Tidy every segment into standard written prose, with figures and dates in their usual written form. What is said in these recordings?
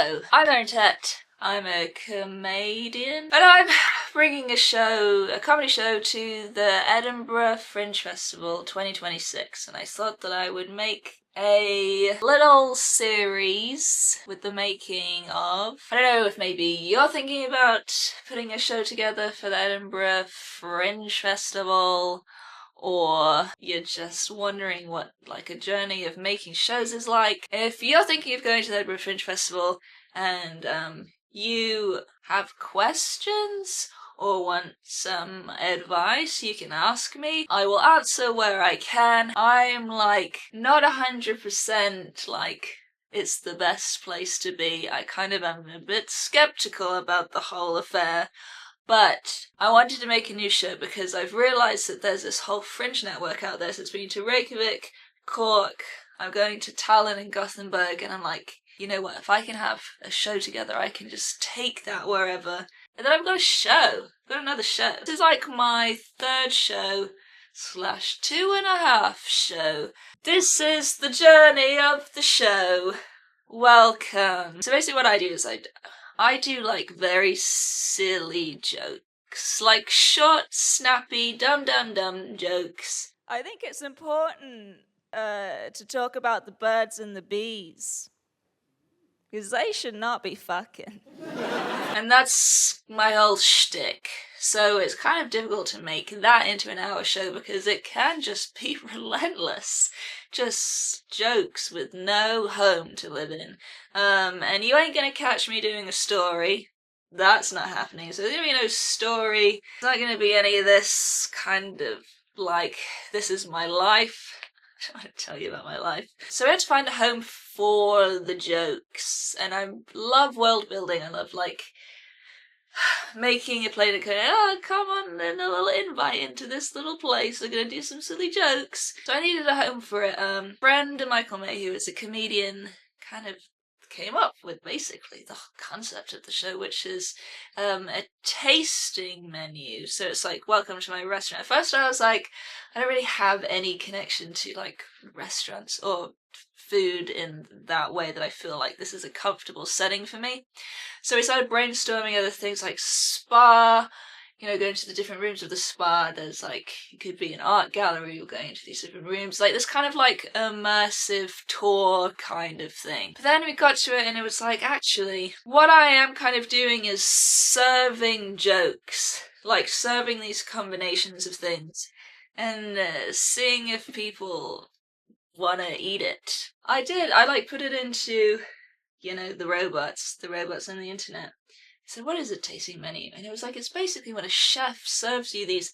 Hello, I'm Tet. I'm a comedian, and I'm bringing a comedy show to the Edinburgh Fringe Festival 2026, and I thought that I would make a little series with the making of, I don't know if maybe you're thinking about putting a show together for the Edinburgh Fringe Festival, or you're just wondering what like a journey of making shows is like. If you're thinking of going to the Edinburgh Fringe Festival and you have questions or want some advice, you can ask me. I will answer where I can. I'm like not 100% like it's the best place to be. I kind of am a bit skeptical about the whole affair. But I wanted to make a new show because I've realised that there's this whole fringe network out there. So it's been to Reykjavik, Cork, I'm going to Tallinn and Gothenburg, and I'm like, you know what, if I can have a show together, I can just take that wherever. And then I've got a show. I've got another show. This is like my third show / 2.5 show. This is the journey of the show. Welcome. So basically what I do is I do like very silly jokes, like short, snappy, dumb jokes. I think it's important to talk about the birds and the bees, because they should not be fucking. And that's my whole shtick. So it's kind of difficult to make that into an hour show because it can just be relentless. Just jokes with no home to live in. And you ain't gonna catch me doing a story. That's not happening. So there's gonna be no story. There's not gonna be any of this kind of like, this is my life. I don't want to tell you about my life. So I had to find a home for the jokes. And I love world building. I love like making a play that kind of, oh, come on, and a little invite into this little place. We're going to do some silly jokes. So I needed a home for it. Friend Michael May, who is a comedian, kind of came up with basically the concept of the show, which is a tasting menu. So it's like, welcome to my restaurant. At first I was like, I don't really have any connection to like restaurants or food in that way that I feel like this is a comfortable setting for me. So we started brainstorming other things like spa, you know, going to the different rooms of the spa. There's like, it could be an art gallery, we're going into these different rooms, like this kind of like immersive tour kind of thing. But then we got to it and it was like, actually, what I am kind of doing is serving jokes, like serving these combinations of things and seeing if people want to eat it. I did, I like put it into, you know, the robots on the internet. So what is a tasting menu? And it was like, it's basically when a chef serves you these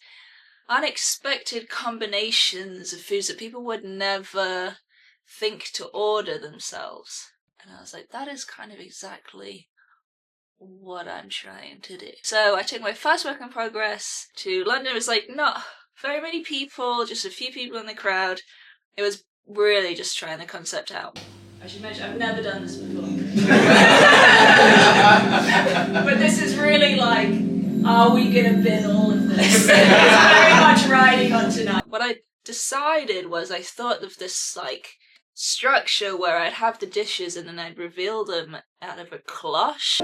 unexpected combinations of foods that people would never think to order themselves. And I was like, that is kind of exactly what I'm trying to do. So I took my first work in progress to London. It was like not very many people, just a few people in the crowd. It was really just trying the concept out. I should mention, I've never done this before. But this is really like, are we gonna bin all of this? It's very much riding on tonight. What I decided was I thought of this like structure where I'd have the dishes and then I'd reveal them out of a cloche.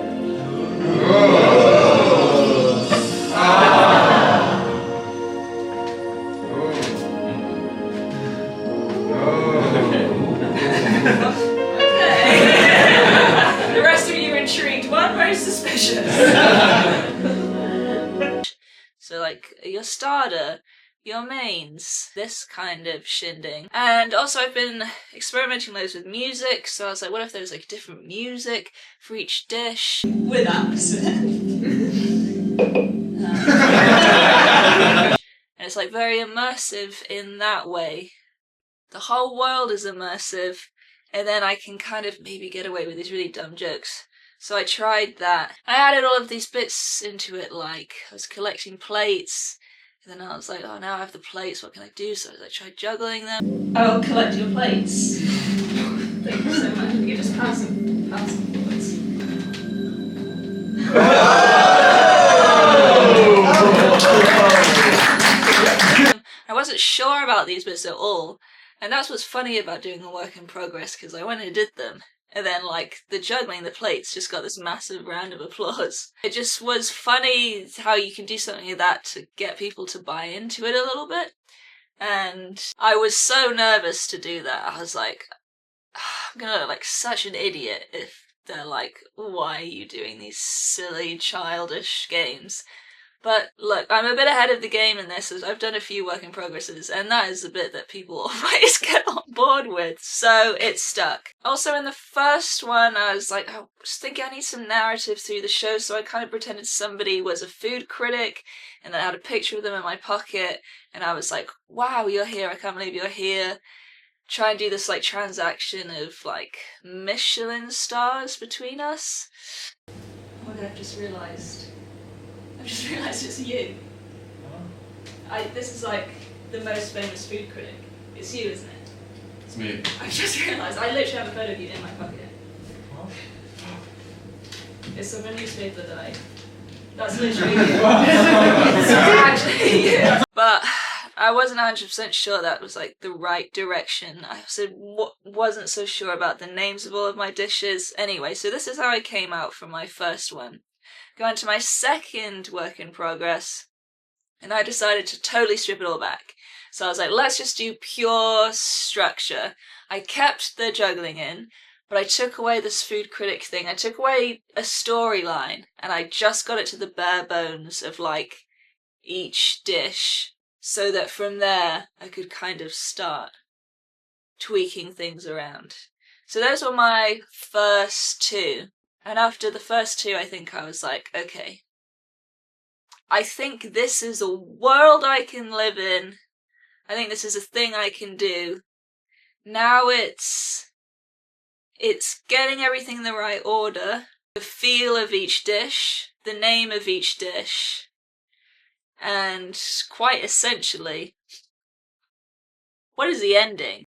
The rest of you intrigued, one very suspicious. So like your starter, your mains, this kind of shindig. And also I've been experimenting loads with music, so I was like, what if there was like different music for each dish? With us. And it's like very immersive in that way. The whole world is immersive, and then I can kind of maybe get away with these really dumb jokes. So I tried that. I added all of these bits into it, like I was collecting plates, and then I was like, oh, now I have the plates, what can I do? So I tried juggling them. Oh, collect your plates. Thank you so much. You just pass them forwards. I wasn't sure about these bits at all. And that's what's funny about doing a work in progress, because I went and did them, And then, like, the juggling the plates just got this massive round of applause. It just was funny how you can do something like that to get people to buy into it a little bit. And I was so nervous to do that. I was like, I'm gonna look like such an idiot if they're like, why are you doing these silly, childish games? But look, I'm a bit ahead of the game in this, as I've done a few work in progresses, and that is the bit that people always get on board with, so it stuck. Also, in the first one, I was like, I was thinking I need some narrative through the show, so I kind of pretended somebody was a food critic, and then I had a picture of them in my pocket, and I was like, wow, you're here, I can't believe you're here. Try and do this, like, transaction of, like, Michelin stars between us. Oh my god, I've just realised it's you. This is like the most famous food critic. It's you, isn't it? It's me. I've just realised. I literally have a photo of you in my pocket. It's from a newspaper that That's literally you. It's actually you. But I wasn't 100% sure that was like the right direction. I also wasn't so sure about the names of all of my dishes. Anyway, so this is how I came out from my first one. Going to my second work in progress, and I decided to totally strip it all back. So I was like, let's just do pure structure. I kept the juggling in, but I took away this food critic thing. I took away a storyline, and I just got it to the bare bones of, like, each dish, so that from there I could kind of start tweaking things around. So those were my first two. And after the first two, I think I was like, okay, I think this is a world I can live in. I think this is a thing I can do. Now it's getting everything in the right order, the feel of each dish, the name of each dish, and quite essentially, what is the ending?